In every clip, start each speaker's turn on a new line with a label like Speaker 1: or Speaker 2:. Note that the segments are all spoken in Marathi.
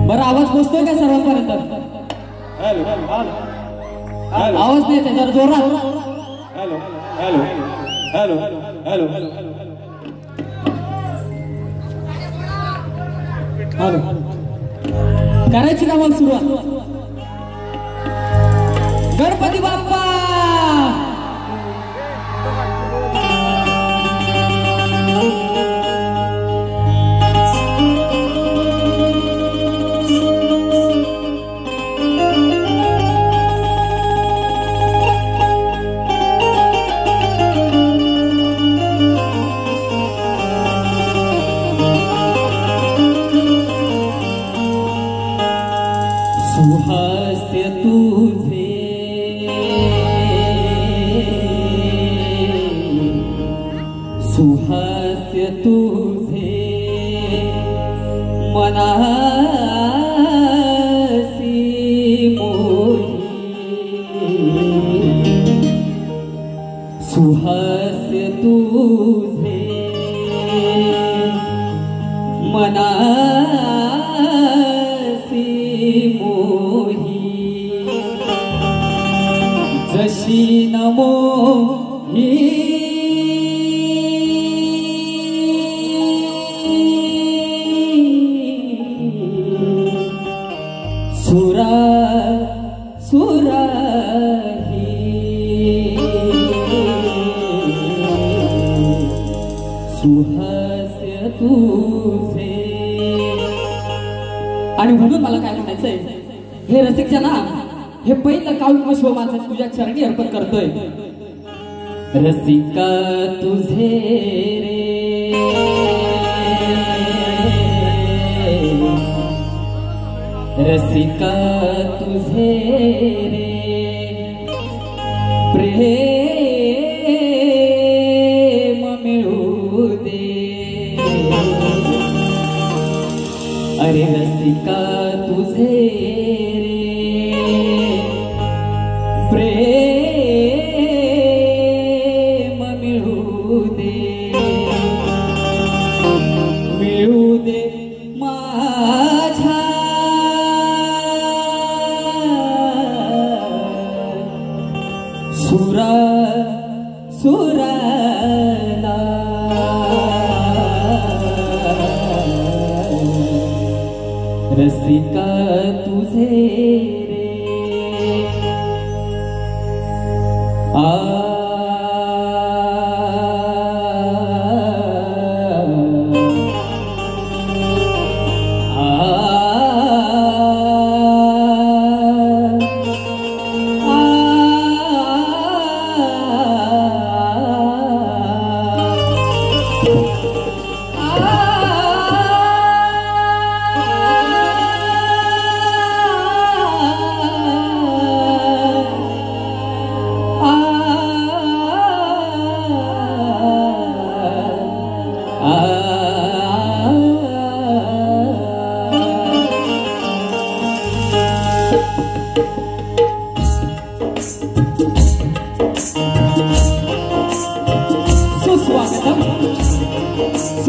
Speaker 1: बरं आवाज पोचतोय का सर्वांपर्यंत? आवाज नाही येते जरा जोरात.
Speaker 2: Hello hello hello hello
Speaker 1: hello करायची का मग सुरुवात? गणपती बाप्पा सुहास्य तुझे सुहास्य तुझे मनासी मोही सुहास्य तुझे मनासी मोही जशी नमोही सुरा सुराही सुहास्य तुझे. आणि म्हणून मला काय म्हणायचंय, हे रसिक जना हे पहिलं काव्य शिव माझ्या तुझ्या चरणी अर्पण करतोय. रसिका तुझे रे रसिका तुझे रे प्रेम मिळू दे. अरे रसिका तुझे प्रेम मिळू दे माझ्या सुरा सुराला रसिका तुझे रे आ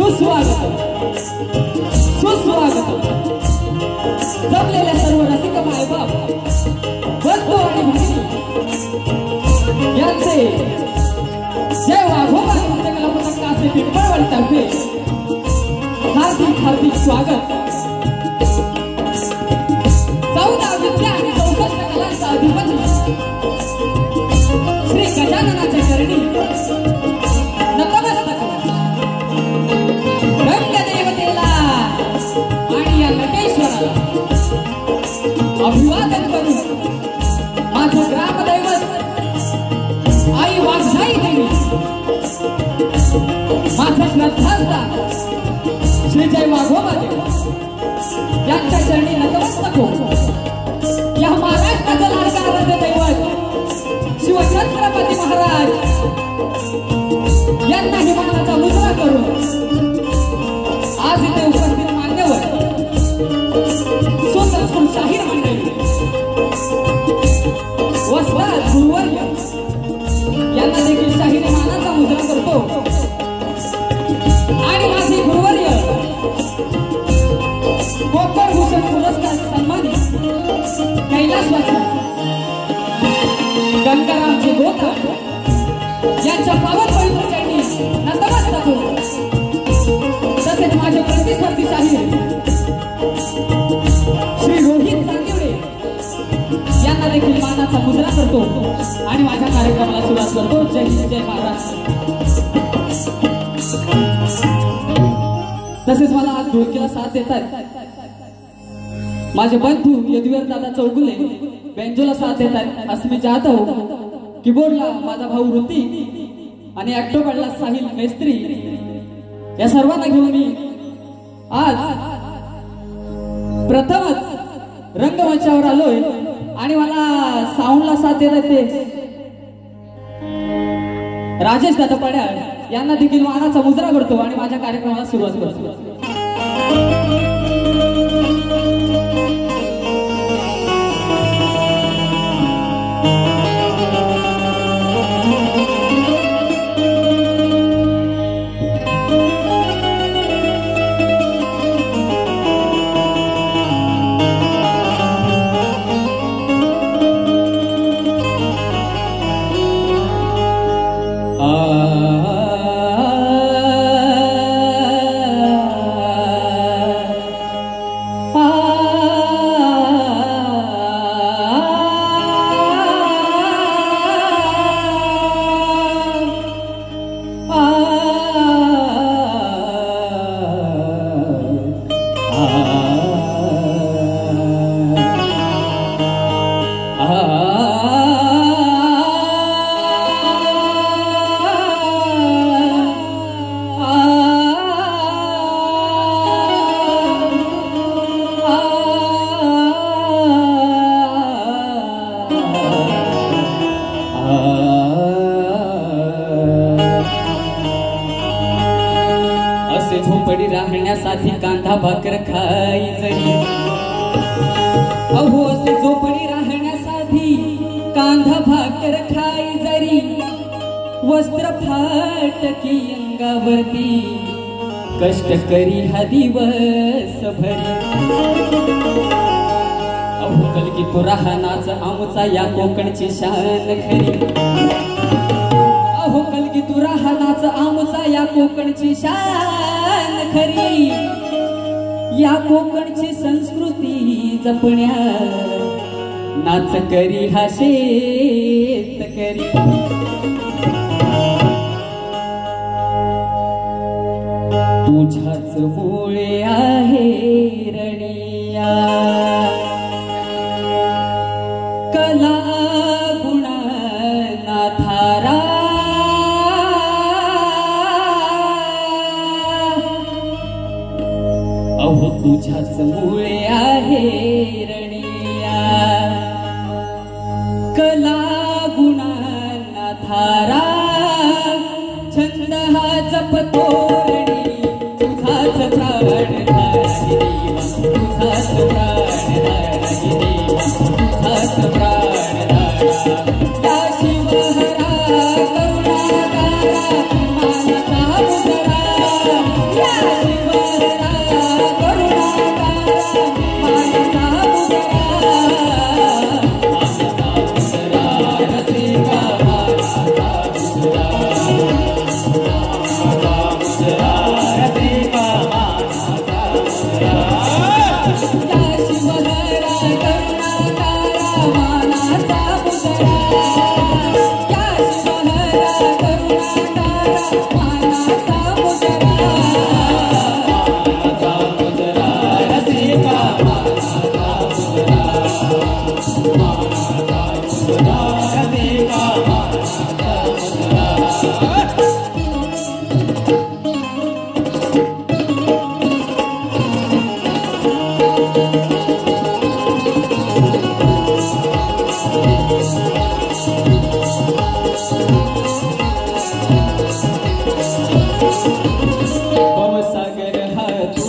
Speaker 1: सुस्वागत सुस्वागत जमलेल्या सर्व रसिक मायबाप बंधू आणि भगिनी यांचे जय वाघोबा नृत्यकला पथकाचे पिंपळवंतांचे हार्दिक हार्दिक स्वागत 14 विद्या आणि 64 कलांचा अधिपती श्री गजाननाच्या चरणी नतमस्तक रंगदेवतेला आणि या नटेश्वराला अभिवादन करून माझं ग्रामदैवत आई वाघाई देवी माझं श्रद्धास्थान श्री जय वाघोबा देवी यांच्या चरणी नतमस्तक हो। या महाराष्ट्राचं लाडका आराध्य दैवत शिवछत्रपती महाराज यांना हिमानाचा मुजरा करून आज इथे उपस्थित मान्यवर स्वतंत्र शाहीर मंडळी वस्ताद गुरुवर्य यांना देखील शाहीर मानाचा मुजरा करतो आणि माझी गुरुवर्य कोकणभूषण पुरस्कार सन्मानित कैलासवासी गंगारामजी गोता यांच्या पावन पवित्र चरणी नतमस्तक हो। तसेच माझे प्रतिस्पर्धी शाहीर श्री रोहित चांदिवडे यांना देखील मानाचा मुजरा करतो आणि माझ्या कार्यक्रमाला सुरुवात करतो। जय हिंद जय महाराष्ट्र। तसेच मला आज ढोलकीला साथ देतात माझे बंधू यदुवीर दादा चौगुले, बेंजोला साथ देतात अस्मी जाधव, कीबोर्डला माझा भाऊ ऋतिक आणि ऑक्टोबरला साहिल मेस्त्री। या सर्वांना घेऊन मी आज प्रथमच रंगमंचावर आलोय आणि मला साऊंडला साथ देतात ते राजेश दादा पड्याळ यांना देखील मानाचा मुजरा करतो आणि माझ्या कार्यक्रमाला सुरुवात करतो। झोपडी राहण्यासाठी कांदा भाकर खाई जरी अहो असे झोपडी राहण्यासाठी कांदा भाकर खाई जरी वस्त्र फाटकी अंगावरती कष्ट करी हा दिवस भरी अहो कलकी तो राहनाच आमचा या कोकणची शान खरी अहो कलगी तू राहनाच आमचा या कोकणची शान खरी या कोकणची संस्कृती जपण्या नाच करी हा शेतकरी तुझ्याच मुळे आहे रणिया कला गुणांना थारा अहो तुझ्याच मुळे आहे रणिया कला गुणांना थारा छंद हा जपतो रणी तुझाच प्राण धारी देवा तुझाच प्राण धारी देवा तुझाच प्राण धारा या शिवहरा करुणाकारा मानसा मुजरा या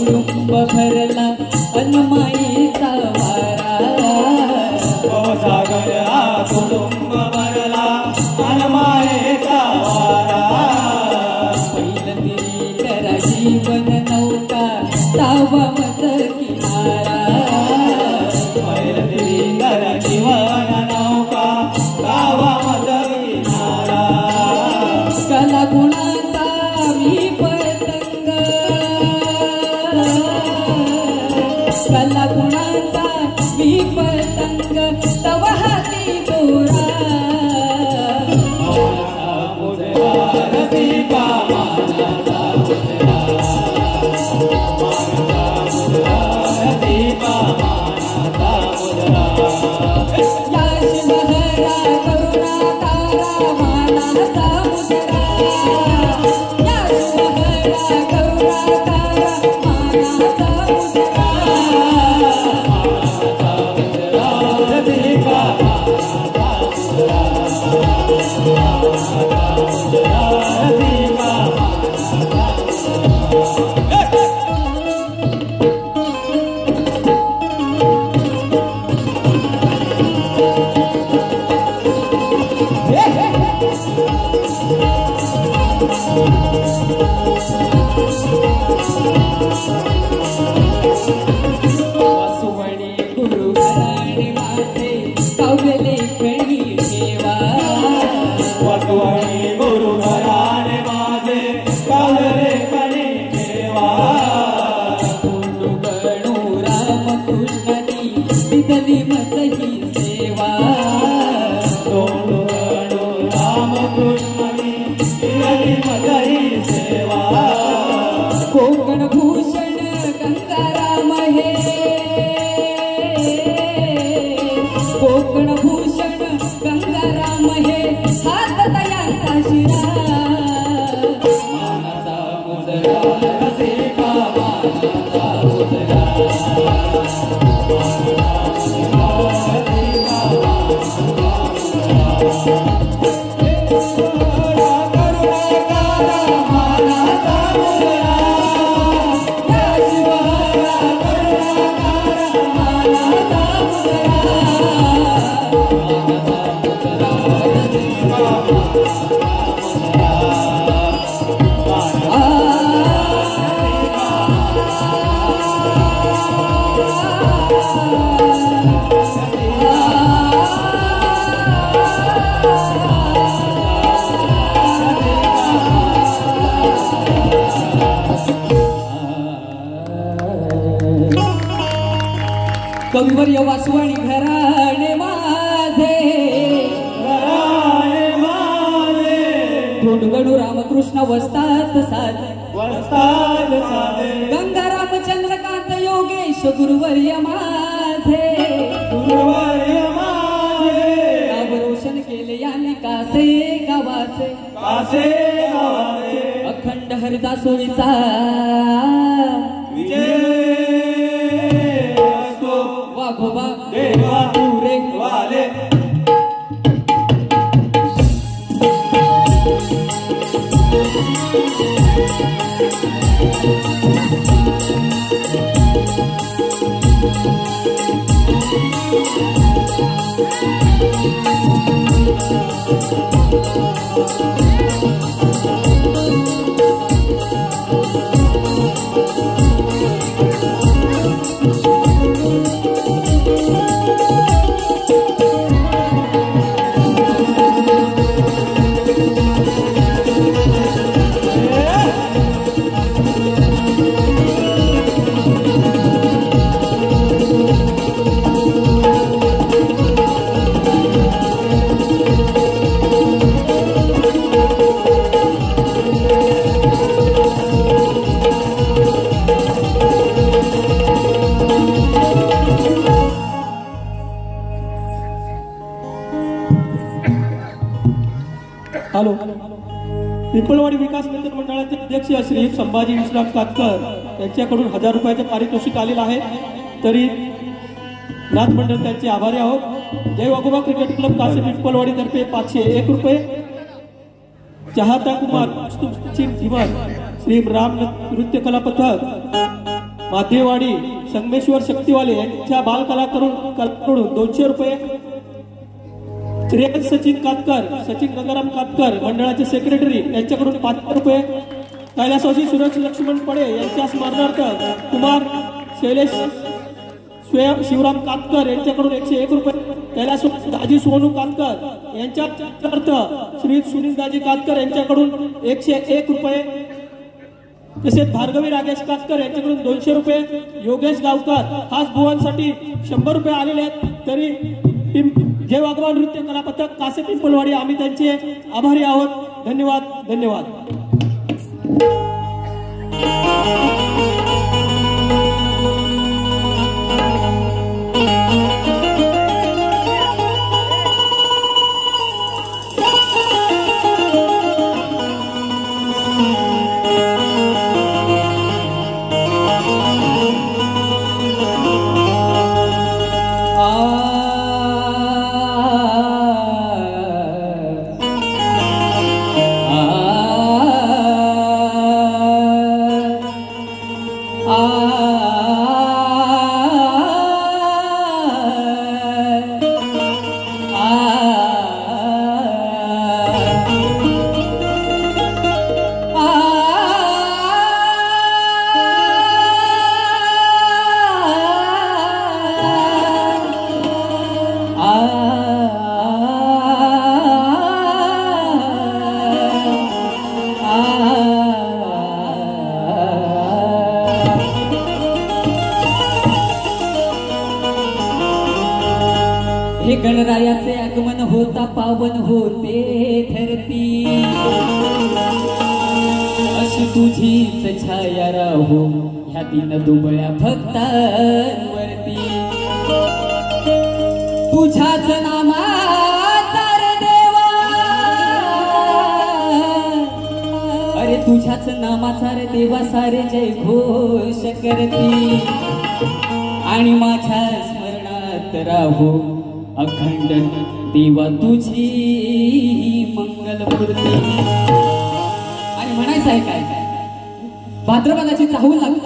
Speaker 1: कुटुंब भरला अनमाईचा वारा
Speaker 2: सागरा कुटुंब भरला अनमायेचा वारा
Speaker 1: पहिलं तिरी करा जीवन नौका तावा मज किनारा
Speaker 2: पहिलं तिरी करा जीवन नौका गावा मज किनारा
Speaker 1: कला गुणाचा मी पतंग कला गुणाचा मी पतंग तव हाती दोरा वासुवणी गुरु घराणे माझे काव्यले खणी ठेवा
Speaker 2: वासुवणी गुरु घराणे माझे कावले कणी ठेवा
Speaker 1: तोंडू गणू रामकृष्णानी दिदली मजही सेवा
Speaker 2: तोंडू गणू रामकृष्णानी दिली मजही सेवा
Speaker 1: कोकण भूषण गंगाराम हे कोकण भूषण गंगाराम हे हात तयांचा शिरा मानाचा मुजरा रसिका मानाचा मुजरा कविवर्य वासुवाणी घराणे माझे
Speaker 2: घराणे माझे
Speaker 1: तोंडगडू रामकृष्ण वस्तात साधे
Speaker 2: वस्ताद साधे
Speaker 1: गंगाराम चंद्रकांत योगेश गुरुवर्य माझे
Speaker 2: गुरुवर्य माझे
Speaker 1: गाव रोशन केले यांनी कासे गावाचे
Speaker 2: कासे गावाचे
Speaker 1: अखंड हरिदासोळीचा
Speaker 2: विजय असो
Speaker 1: वाघोबा
Speaker 2: देवा
Speaker 1: पुरे
Speaker 2: वाले
Speaker 3: हॅलो पिंपळवाडी विकास मित्र मंडळाचे अध्यक्ष श्री संभाजी विश्वनाथ कातकर यांच्याकडून 1000 रुपयाचे पारितोषिक आलेलं आहे. तरी नाथ मंडळ त्यांचे आभारी आहोत. जय वाघोबा क्रिकेट क्लब कासे पिंपळवाडी तर्फे 501 रुपये. चाहता कुमार धीमान श्री राम नृत्य कला पथक माध्यवाडी संगमेश्वर शक्तीवाले यांच्या बालकलाकारांकडून 200 रुपये, श्रेयस सचिन कातकर, सचिन गंगाराम कातकर मंडळाचे सेक्रेटरी यांच्याकडून 500 रुपये, कैलासवासी सुरेश लक्ष्मण पडे यांच्या स्मरणार्थ कुमार शैलेश शिवराम कातकर यांच्याकडून 101 रुपये, कैलासवासी दाजी सोनू कातकर यांच्या अर्थ श्री सुनील दाजी कातकर यांच्याकडून 101 रुपये, तसेच भार्गवी राजेश कातकर यांच्याकडून 200 रुपये, योगेश गावकर खास बुवांसाठी 100 रुपये आलेले आहेत. तरी जय वाघवान नृत्य कला पथक कासे पिंपळवाडी आम्ही त्यांचे आभारी आहोत. धन्यवाद धन्यवाद.
Speaker 1: हे गणरायाचे आगमन होता पावन होते धरती, अशी तुझीच छाया राहो ह्या दिन दुबळ्या भक्तांवरती. तुझ्याच नामाचा रे देवा, अरे तुझ्याच नामाचा रे देवा सारे जय घोष करती, आणि माझ्या स्मरणात राहो अखंड देवा तुझी मंगलमूर्ती. आणि म्हणायचं आहे काय, भाद्रपदाची चाहूल लागली,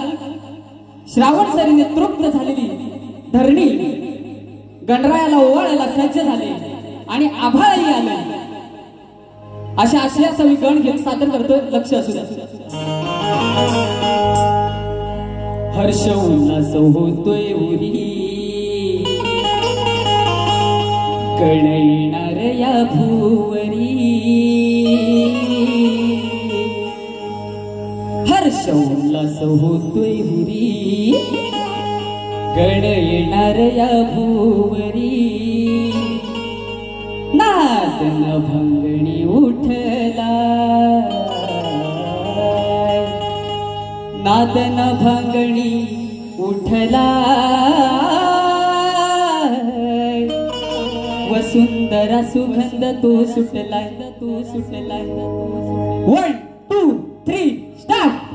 Speaker 1: श्रावण सरीने तृप्त झालेली धरणी गणरायाला ओवाळायला सज्ज झाले आणि आभाळही आले. अशा आशयाचा मी गण घेऊन सादर करतोय. लक्ष असू द्या. हर्ष उल्हास होतोय उरी, गण येणार या भुवरी, हर्ष उल्हास होतोय हुरी, गण येणार या भुवरी. नादन भंगणी उठला, नादन भंगणी उठला, वसुंधरा सुगंध तो सुटलाय, तो सुटलाय. 1 2 3 स्टार्ट.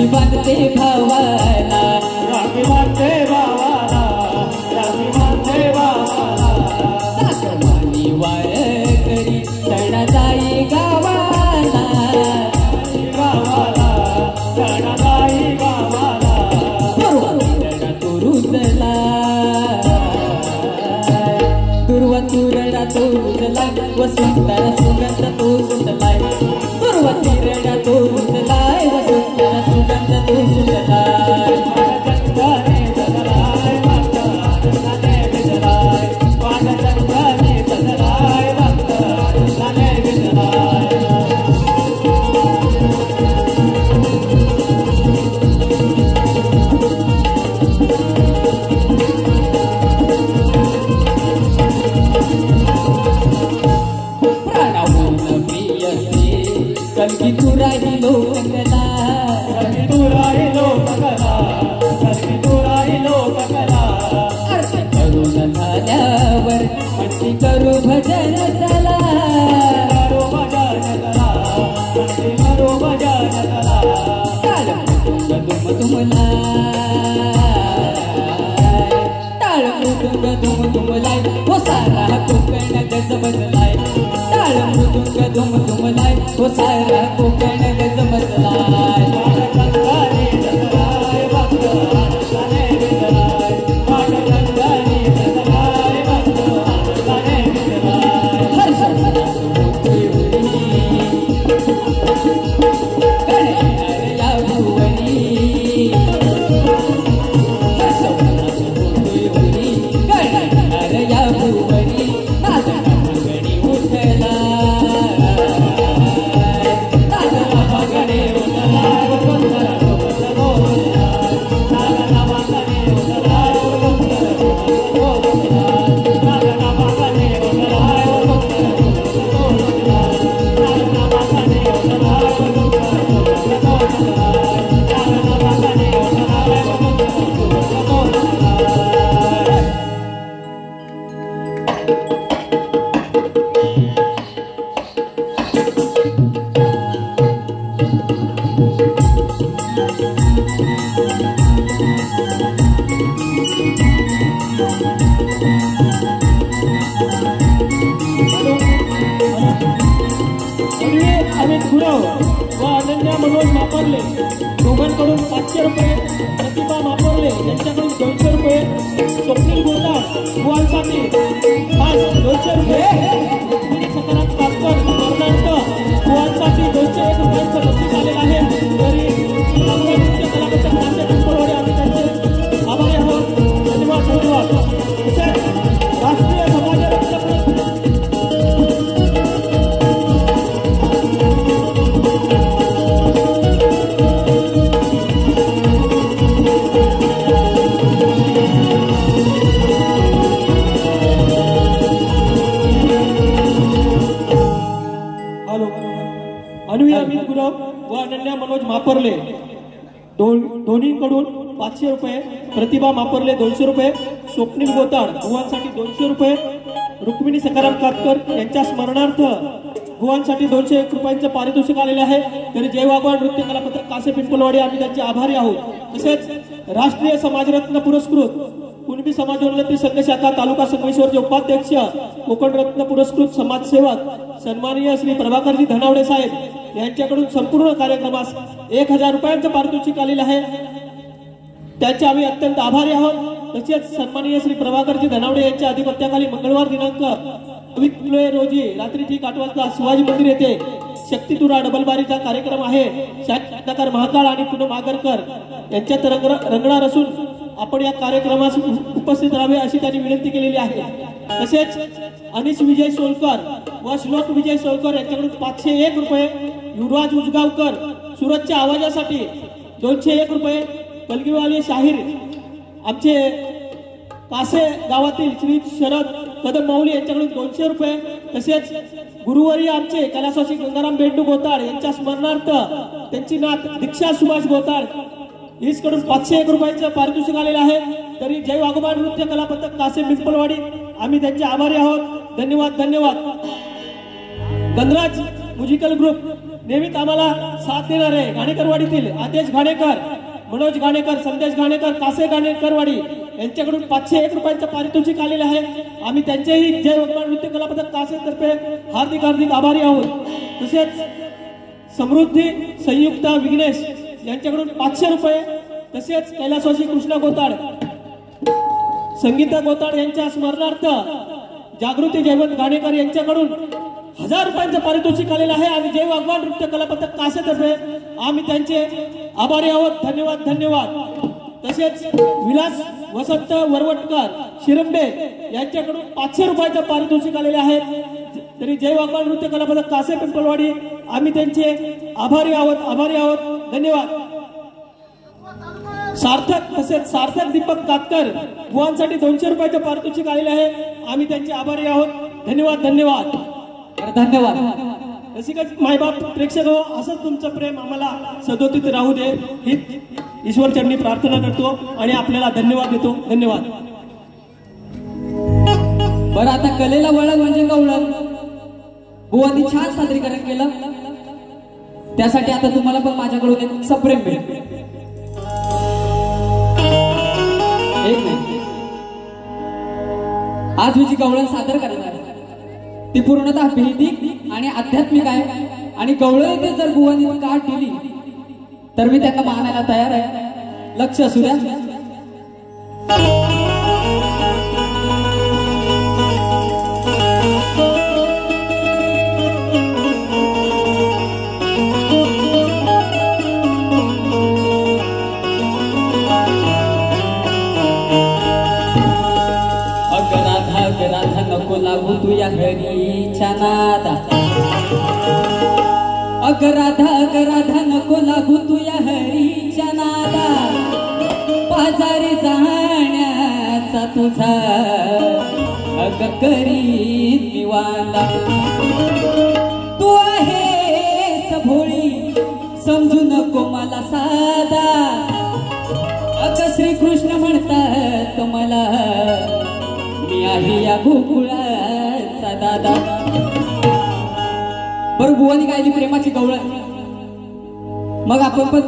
Speaker 1: राखी बांधते भावाला,
Speaker 2: राखी बांधते भावाला, राखी बांधते भावाला.
Speaker 1: सासरवाणी वार करी सणा जाई गावाला,
Speaker 2: गावाला सणा जाई गावाला.
Speaker 1: दुर्वा तो रुजला, दुर्वा तुरडा तो रुजला, वसंताला सुगंध तो सुटलाय. दुर्वा तिरडा तो रुजलाय, वसंताला सुगंध तो सुटलाय.
Speaker 2: चंद्राने जगलाय भक्त आनंदाने विजलाय, चंद्राने जगलाय भक्त आनंदाने विजलाय.
Speaker 1: प्राणाहून प्रियसे कलगी तू राहिलो कंगना,
Speaker 2: कधी तू राहिलो कला, कधी तू राहिलो कला.
Speaker 1: आरती करून झाल्यावर म्हणती करू भजन चला.
Speaker 2: करो भजन कला, करो भजन कला.
Speaker 1: टाळ मृदुंग दुम दुमलाय, टाळ मृदुंग दुम दुमलाय, हो सारा कोकण गज बजलाय. टाळ मृदुंग दुम दुमलाय, हो सारा कोकण गज बजलाय.
Speaker 2: चंद्राने जगलाय भक्त आनंदाने विजलाय, चंद्राने जगलाय भक्त आनंदाने विजलाय.
Speaker 1: हर्षवर्धन होतोय उरी, गणेश या भुवनी. हर्षवर्धन होतोय उरी, गणेश या भुवनी. नादना भगणी उठला, नादना भगणी उठला,
Speaker 2: सुंदर गोविंद गोविंद, नागना वागणे उदलाय सुंदर गोविंद गोविंद, नागना वागणे उदलाय सुंदर गोविंद गोविंद, नागना वागणे उदलाय सुंदर गोविंद गोविंद, नागना वागणे उदलाय सुंदर गोविंद गोविंद. अमित गुरव व अनन्या मनोज मापरले दोघांकडून 500 रुपये, प्रतिभा मापरले यांच्याकडून 200 रुपये, स्वप्नील गोताळ गुवांसाठी 200 रुपये, रुक्मिणी सकाराम कातकर कर्नाटक गुवांसाठी 201 रुपयांचं बक्षीस आलेलं आहे. तरी नृत्य कलाकार नाट्य पिंपळवाडी आम्ही त्यांचे आभारी आहोत. धन्यवाद धन्यवाद. तसेच राष्ट्रीय समाजरत्न अनुया अमित गुरव व अनन्या मनोज मापरले दोन्हीकडून 500 रुपये, प्रतिभा मापरले 200 रुपये, स्वप्नील गोताळ गुवांसाठी 200 रुपये, रुक्मिणी सकाराम कातकर यांच्या स्मरणार्थ गुवांसाठी 201 रुपयांचं पारितोषिक आलेले आहे. तरी जय वाघवान नृत्य कलापत्र कासे पिंपलवाडी आम्ही त्यांचे आभारी आहोत. तसेच राष्ट्रीय समाजरत्न पुरस्कृत कुणबी समाजोन्नती संघ शाखा तालुका संगमेश्वरचे उपाध्यक्ष, कोकण रत्न पुरस्कृत समाजसेवक सन्माननीय श्री प्रभाकरजी धनावडे साहेब यांच्याकडून संपूर्ण कार्यक्रमास 1000 रुपयांचं पारितोषिक आलेलं आहे. त्यांचे आम्ही अत्यंत आभारी आहोत. तसेच सन्माननीय श्री प्रभाकरजी धनावडे यांच्या अधिपत्याखाली मंगळवार दिनांक 22 रोजी रात्री ठीक 8 वाजता शिवाजी मंदिर येथे शक्तितुरा डबलबारीचा कार्यक्रम आहे. शांतकार महाकाळ आणि पूनम आगरकर यांच्यात रंगणार असून आपण या कार्यक्रमास उपस्थित राहावे अशी त्यांनी विनंती केलेली आहे. तसेच अनिश विजय सोलकर व श्लोक विजय सोलकर यांच्याकडून 501 रुपये, युवराज उजगावकर सुरतच्या आवाजासाठी 201 रुपये, कलगीवाले शाहीर आमचे कासे गावातील श्री शरद कदम माऊली यांच्याकडून 200 रुपये, तसेच गुरुवारी आमचे कैलासवासी गंगाराम बेंडू गोताळ यांच्या स्मरणार्थ त्यांची नात दीक्षा सुभाष गोताळ कडून 501 रुपयांचं पारितोषिक आलेलं आहे. तरी जय वाघोबा नृत्य कला पथक कासे पिंपळवाडी आम्ही त्यांचे आभारी आहोत. धन्यवाद धन्यवाद. गणराज म्युझिकल ग्रुप नेहमीच आम्हाला साथ देणारे घाणेकरवाडीतील आदेश घाणेकर, मनोज घाणेकर, संदेश घाणेकर, कासे घाणेकरवाडी यांच्याकडून 501 रुपयांचं पारितोषिक आलेले आहे. आम्ही त्यांचेही जय वगवान नृत्य कला पथक कासेतर्फे हार्दिक हार्दिक आभारी आहोत. तसेच समृद्धी संयुक्ता विघ्नेश यांच्याकडून 500 रुपये, तसेच कैलासवासी कृष्णा गोताड, संगीता गोताड यांच्या स्मरणार्थ जागृती जयवंत घाणेकर यांच्याकडून 1000 रुपयांचं पारितोषिक आलेलं आहे. आणि जय वाघवान नृत्य कला पथक कासेतर्फे आम्ही त्यांचे आभारी आहोत. धन्यवाद धन्यवाद. तसेच विलास वसंत वरवटकर शिरंबे यांच्याकडून 500 रुपयाचं पारितोषिक आलेले आहे. तरी जय वाघवान नृत्य कला पथक कासे पिंपळवाडी आम्ही त्यांचे आभारी आहोत. धन्यवाद. सार्थक, तसेच सार्थक दीपक कातकर बुवांसाठी 200 रुपयाचं पारितोषिक आलेले आहे. आम्ही त्यांचे आभारी आहोत. धन्यवाद धन्यवाद
Speaker 1: धन्यवाद.
Speaker 2: रसिकच मायबाप प्रेक्षक हो, असंच तुमचं प्रेम आम्हाला सदोदित राहू दे ही ईश्वरचरणी प्रार्थना करतो आणि आपल्याला धन्यवाद देतो. धन्यवाद.
Speaker 1: बरं, आता कलेला वळण म्हणजे गवळण. बुवांनी छान सादरीकरण केलं, त्यासाठी आता तुम्हाला पण माझ्याकडून एक सप्रेम मिळेल. एक मिनिट. आज मी जी गवळण सादर करणार आहे ती पूर्णतः भौतिक आणि आध्यात्मिक आहे. आणि गवळण ते जर बुवांनी काट दिली तर मी त्यांना मानायला तयार आहे. लक्ष असू द्या. राधा नको लागू तू या हरीच्या नादा. अग राधा नको लागू तू या हरीच्या नादा. बाजारी जाण्याचा तुझा अग करीत मी वादा. तू आहेस भोळी समजू नको मला साधा. अग श्रीकृष्ण म्हणतात मला मी आहे या गोकुळाचा दादा. बरं, बुवानी गायली प्रेमाची गवळण, मग आपण पण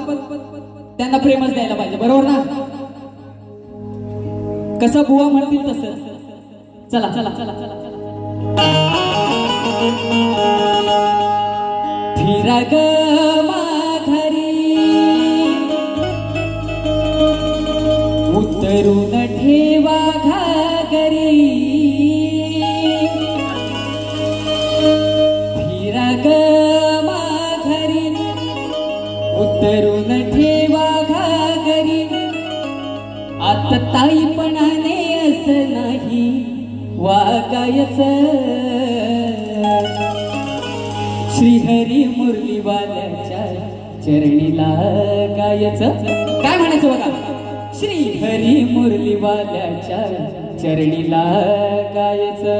Speaker 1: त्यांना प्रेमच द्यायला पाहिजे, बरोबर ना? कसं बुवा म्हणतील तसं. चला चला चला चला फिरा ग माघारी उतरून ठेवा घागरी. फिरा ग माघारी उतरून ठेवा घागरी. आता ताईपणाने असं नाही वागायचं. श्रीहरी मुरलीवाल्याच्या चरणी लागायचं. काय म्हणायचं बघा. श्रीहरी मुरलीवाल्याच्या चरणी लागायचं.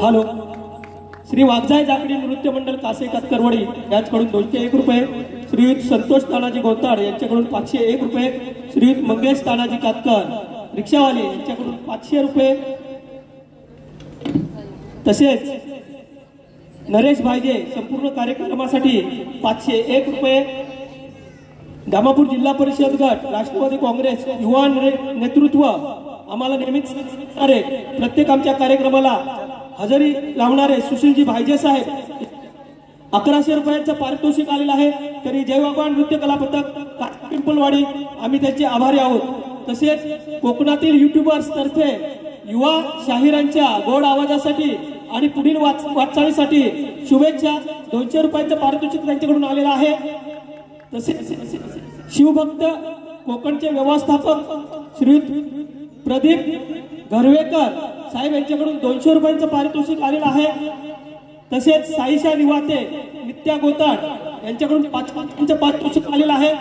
Speaker 2: हॅलो. श्री वाघजाई जाकडी नृत्य मंडळ कासे कातकरवाडी यांच्याकडून 201 रुपये. श्रीयुत संतोष तानाजी गोताड यांच्याकडून 501 रुपये. श्रीयुत मंगेश तानाजी कातकर रिक्षावाले यांच्याकडून 500 रुपये. तसेच नरेश भाईजे संपूर्ण कार्यक्रमासाठी 501 रुपये. धामापूर जिल्हा परिषद गट राष्ट्रवादी काँग्रेस युवा नेतृत्व आम्हाला नेहमीच प्रत्येक आमच्या कार्यक्रमाला हजेरी लावणारे सुशीलजी भाईजे साहेब 1100 रुपयांचं पारितोषिक आलेलं आहे. तरी जय भगवान नृत्य कला पथक पिंपलवाडी आम्ही त्यांचे आभारी आहोत. तसेच कोकणातील युट्यूबर्स तर्फे युवा शाहिरांच्या गोड आवाजासाठी आणि पुढील वाटचालीसाठी शुभेच्छा. 200 रुपयांचं पारितोषिक त्यांच्याकडून आलेलं आहे. तसेच शिवभक्त कोकणचे व्यवस्थापक श्रीयुत प्रदीप घरवेकर साहेब यांच्याकडून 200 रुपयांचं पारितोषिक आलेलं आहे. तसेच साईशा निवाते नित्या गोताड यांच्याकडून 500 पारितोषिक आलेलं आहे.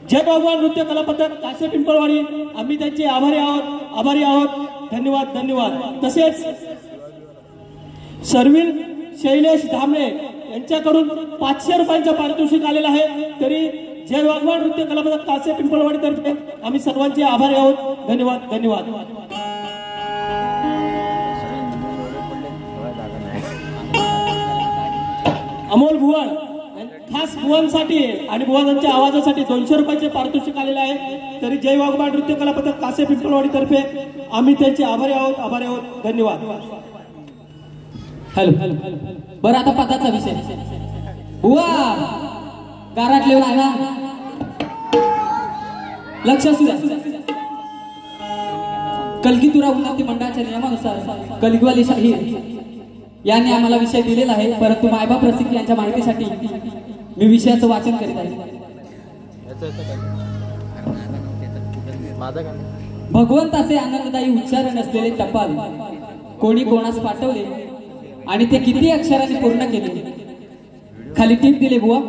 Speaker 2: जय भगवान नृत्य कला पथक कासे पिंपळवाडी आम्ही त्यांचे आभारी आहोत. धन्यवाद धन्यवाद. तसेच सर्विल शैलेश धामणे यांच्याकडून 500 रुपयांचं पारितोषिक आलेलं आहे. तरी जय भगवान नृत्य कला पथक कासे पिंपळवाडी तर्फे आम्ही सर्वांचे आभारी आहोत. धन्यवाद धन्यवाद. अमोल भुवन खास भुवनसाठी आणि भुवनांच्या आवाजासाठी 200 रुपयांचे पारितोषिक आलेले आहे. तरी जय भगवान नृत्य कला पथक कासे पिंपळवाडी तर्फे आम्ही त्यांचे आभारी आहोत. धन्यवाद.
Speaker 1: हॅलो. बरं आता पदाचा विषय बुवा गाराट लिहून आहे ना, लक्ष असू द्या. कलगीतुरा उन्नती मंडळाच्या नियमानुसार कलगीवाली शाहीर यांनी आम्हाला विषय दिलेला आहे. परंतु मायबाप रसिक यांच्या माहितीसाठी मी विषयाचं वाचन करीत आहे. भगवंताचे आनंददायी उच्चारण असलेले टपाल कोणी कोणास पाठवले आणि ते किती अक्षराने पूर्ण केले. खाली टीप दिले बुवा.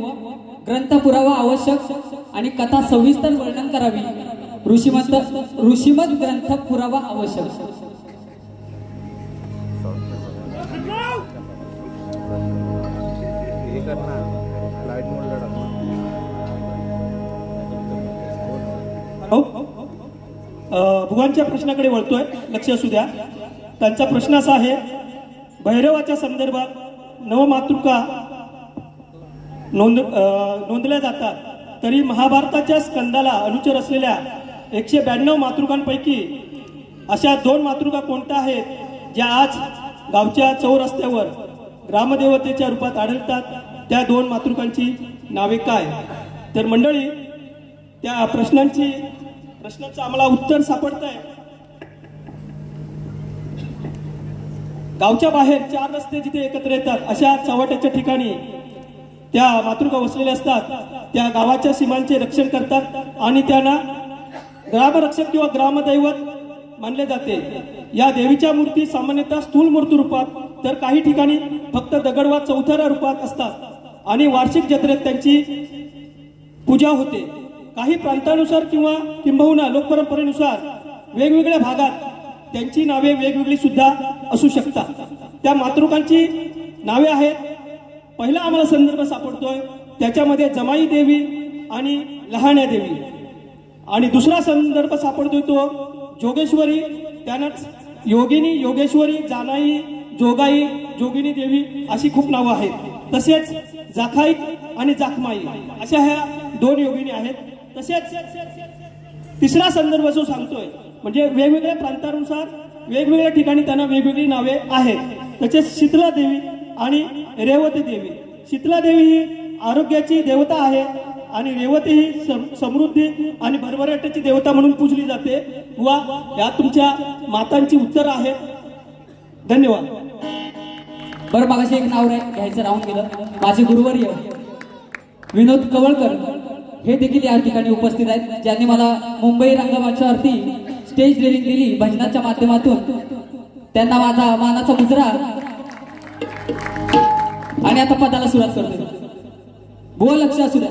Speaker 1: ग्रंथ पुरावा आवश्यक आणि कथा सविस्तर वर्णन करावी. ऋषीमत ग्रंथ पुरावा आवश्यक.
Speaker 2: भुवांच्या प्रश्नाकडे वळतोय, लक्ष असू द्या. त्यांचा प्रश्न असा आहे, भैरवाच्या संदर्भात नवमातृका नोंदल्या जातात, तरी महाभारताच्या स्कंदाला अनुचर असलेल्या 192 मातृकांपैकी अशा 2 मातृका कोणत्या आहेत ज्या आज गावच्या चौरस्त्यावर ग्रामदेवतेच्या रूपात आढळतात? त्या 2 मातृकांची नावे काय? तर मंडळी, त्या प्रश्नाचं आम्हाला उत्तर सापडत आहे. गावच्या बाहेर 4 रस्ते जिथे एकत्र येतात अशा चव्हाट्याच्या ठिकाणी त्या मातृका वसलेल्या असतात. त्या गावाच्या सीमांचे रक्षण करतात आणि त्यांना ग्रामरक्षक किंवा ग्रामदैवत मानले जाते. या देवीच्या मूर्ती सामान्यतः स्थूल मूर्ती रूपात, तर काही ठिकाणी फक्त दगड वा चौथऱ्या रूपात असतात आणि वार्षिक जत्रेत त्यांची पूजा होते. काही प्रांतानुसार किंवा किंबहुना लोकपरंपरेनुसार वेगवेगळ्या भागात त्यांची नावे वेगवेगळी सुद्धा असू शकतात. त्या मातृकांची नावे आहेत. पहिला आम्हाला संदर्भ सापडतोय त्याच्यामध्ये जमाई देवी आणि लहाण्या देवी, आणि दुसरा संदर्भ सापडतोय तो जोगेश्वरी, त्यानंच योगिनी, योगेश्वरी, जानाई, जोगाई, जोगिनी देवी अशी खूप नावं आहेत. तसेच जाखाई आणि जाखमाई अशा ह्या 2 योगिनी आहेत. तसेच तिसरा संदर्भ जो सांगतोय म्हणजे वेगवेगळ्या प्रांतानुसार वेगवेगळ्या ठिकाणी त्यांना वेगवेगळी नावे आहेत. तसेच शीतला देवी आणि रेवती देवी. शीतला देवी ही आरोग्याची देवता आहे आणि रेवती ही समृद्धी आणि भरभराटीची देवता म्हणून पूजली जाते. वा या तुमच्या मातांची उत्तर आहेत. धन्यवाद.
Speaker 1: बरं, मागाशी एक नाव घ्यायचं राहून गेलं. माझे गुरुवर्य विनोद कवळकर हे देखील या ठिकाणी उपस्थित आहेत, ज्यांनी मला मुंबई रंगमंचावरती स्टेज डेअरिंग दिली भजनाच्या माध्यमातून. त्यांना माझा मानाचा मुजरा. आणि आता पदाला सुरुवात करतो. बुवा लक्ष असू द्या.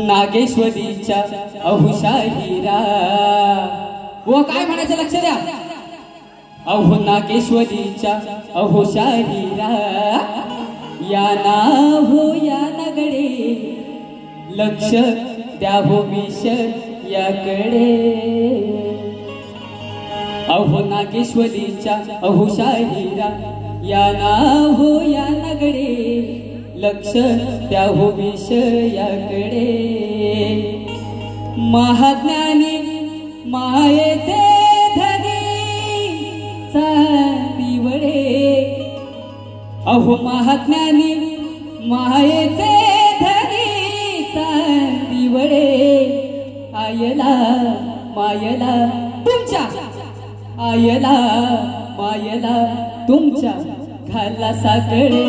Speaker 1: नागेश्वरीच्या अहुशाहीरा. बुवा काय म्हणायचं लक्ष द्या. अहो नागेश्वरीच्या अहुशाहीरा, या ना हो या नगडे, लक्ष द्या हो विष याकडे. अहो नागेश्वरीच्या अहुशाहीरा, या ना हो या नगडे, लक्ष द्या हो विष याकडे. महाज्ञानी मायेचे धनी चांदी वडे. अहो महाज्ञानी मायेचे धनी चांदी वडे. आयला मायला तुमच्या, आयला मायला तुमच्या घाला साकडे.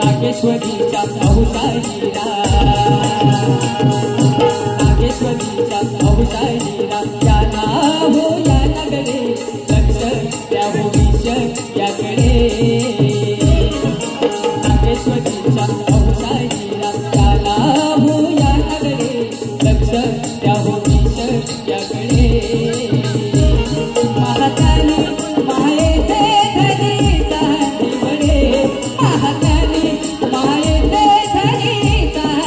Speaker 1: नागेश्वरीच्या अहुशाहीरा, नागेश्वरीच्या अहुशाहीरा, या ना हो या नगडे, लक्ष द्या हो विष याकडे. नागेश्वरीच्या अहुशाहीरा, या ना हो या नगडे, लक्ष द्या हो विष याकडे. महात्याने मायेचे धनी चांदी वडे, महात्याने मायेचे धनी चांदी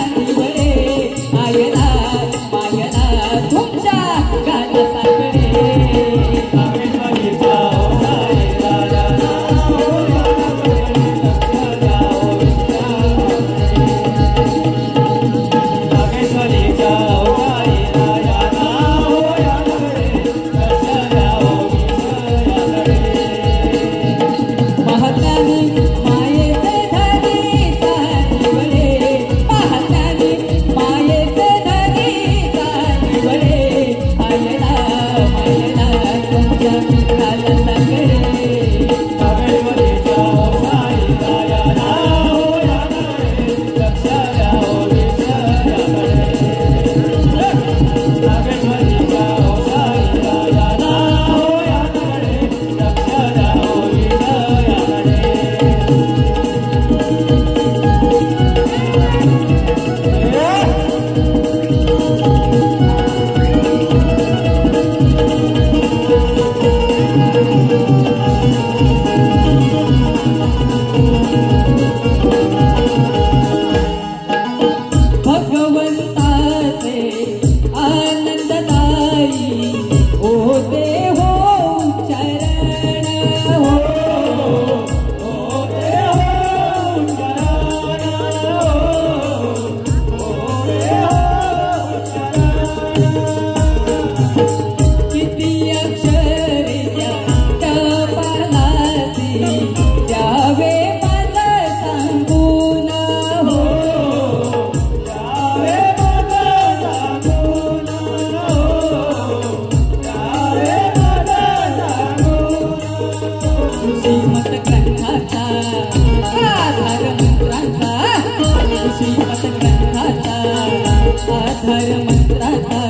Speaker 1: आधार मंत्राचा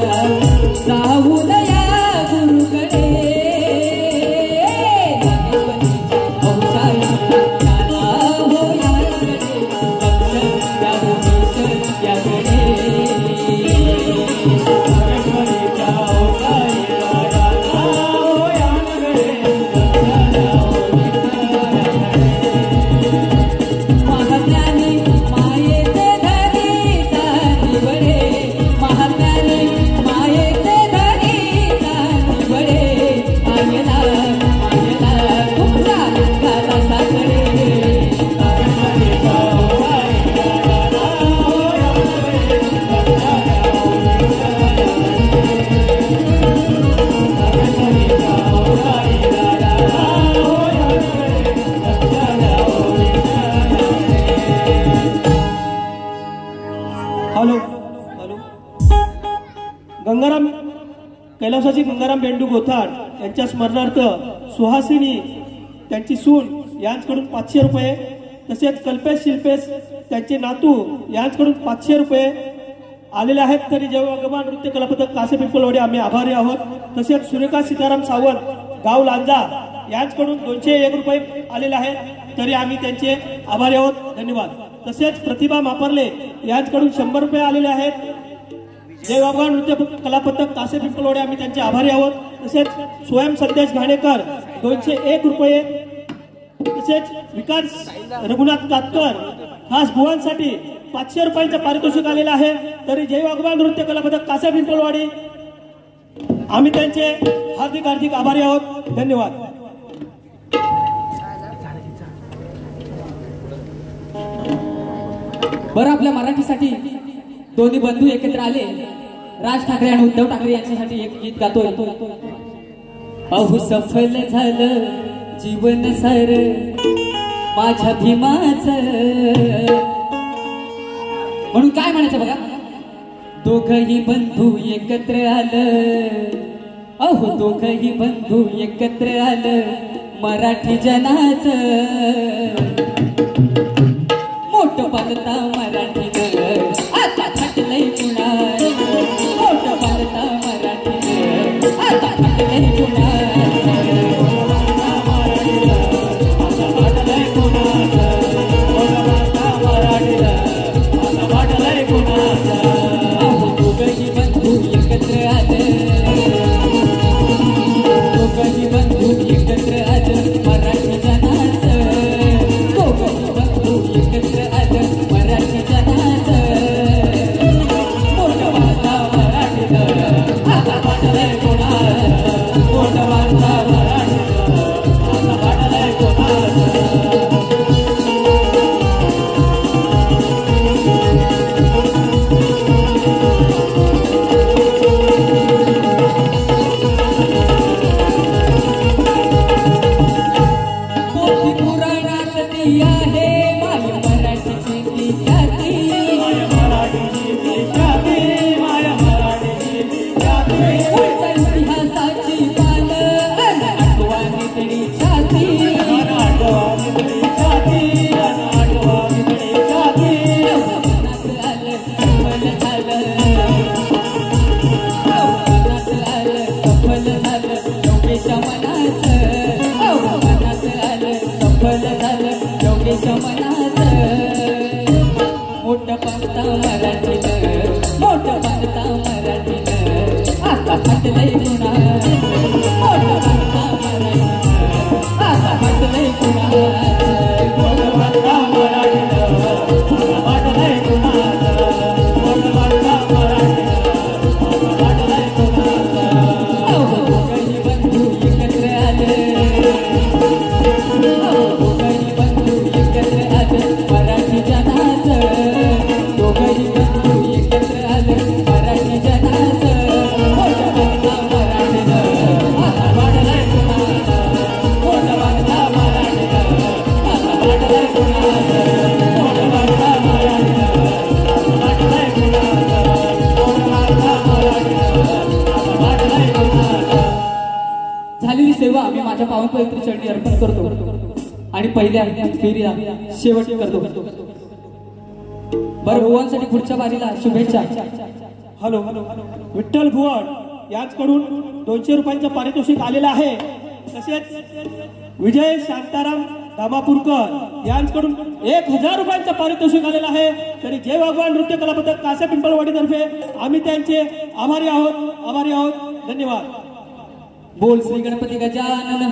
Speaker 1: जाऊ दया गुरुकडे
Speaker 2: गंगाराम कैलासाची गंगाराम बेंडू गोथाड यांच्या स्मरणार्थ सुहासिनी त्यांची सून यांच्याकडून 500 रुपये, तसेच कल्पेश शिल्पेश त्यांचे नातू यांच्याकडून 500 रुपये आलेले आहेत. तरी जयगमान नृत्य कला पथक कासे पिंपळवाडी आम्ही आभारी आहोत. तसेच सुरेखा सीताराम सावंत गाव लांजा यांच्याकडून 201 रुपये आलेले आहेत. तरी आम्ही त्यांचे आभारी आहोत. धन्यवाद. तसेच प्रतिभा मापरले यांच्याकडून 100 रुपये आलेले आहेत. जयगमान नृत्य कला पथक कासे पिंपळवाडी आम्ही त्यांचे आभारी आहोत. तसेच स्वयं संदेश घाणेकर 201 रुपये. तसेच विकास रघुनाथ कातकर खास बुवांसाठी 500 रुपयांचं पारितोषिक आलेलं आहे. तरी जयगमान नृत्य कला पथक कासे पिंपळवाडी आम्ही त्यांचे हार्दिक हार्दिक आभारी आहोत. धन्यवाद.
Speaker 1: बरं, आपल्या मराठीसाठी दोन्ही बंधू एकत्र आले. राज ठाकरे आणि उद्धव ठाकरे यांच्यासाठी एक गीत गातोय. अहो सफल झालं जीवन सार माझ्या भीमाचं, म्हणून काय म्हणायचं बघा. दोघही बंधू एकत्र आलं, अहो दोघही बंधू एकत्र आलं मराठी जनाचं. मोठ पालता मराठीनं आता थाटलंय कुणाल, मोठ पालता मराठीनं आता थाटलंय कुणाल. दोघही बंधू एकत्र आलं, दोघही बंधू एकत्र आलं मराठी जनाचं. दोघही बंधू एकत्र आलं मराठी जनाचं. मोठं वार्ता मराठीनं आता वाटलंय कोणाचं, मोठं वार्ता मराठीनं आता वाटलंय कोणाचं. मोठं पालता मराठीनं, मोठं पालता मराठीनं आता फाटलंय कुणाल. मोठं पालता मराठीनं आता फाटलंय कुणाल. मोठं पालता मराठीनं आता फाटलंय कुणाल. मोठं पालता मराठीनं आता फाटलंय कुणाल. दोघही बंधू एकत्र आले, दोघही बंधू एकत्र आले मराठी जनाचं. दोघही बंधू एकत्र आले मराठी जनाचं. मोठं बांधला मराठीनं आता वाढलाय कुणाचं, मोठं बांधला मराठीनं आता वाढलाय कुणाचं. मोठं बांधला मराठीनं आता वाढलाय कुणाचं, मोठं बांधला मराठीनं आता वाढलाय कुणाचं. झालेली सेवा आम्ही माझ्या पावन पवित्र चरणी अर्पण करतो आणि पहिल्या फेरीला शेवट करतो. बरं, भुवांसाठी पुढच्या बारीला शुभेच्छा.
Speaker 2: हॅलो विठ्ठल भुवड यांच्याकडून 200 रुपयांचं पारितोषिक आलेलं आहे. तसेच विजय शांताराम धामापूरकर यांच्याकडून 1000 रुपयांचं पारितोषिक आलेलं आहे. तरी जय वाघवान नृत्य कला पथक कासा पिंपळवाडीतर्फे आम्ही त्यांचे आभारी आहोत. धन्यवाद.
Speaker 1: बोल श्री गणपती गजानन.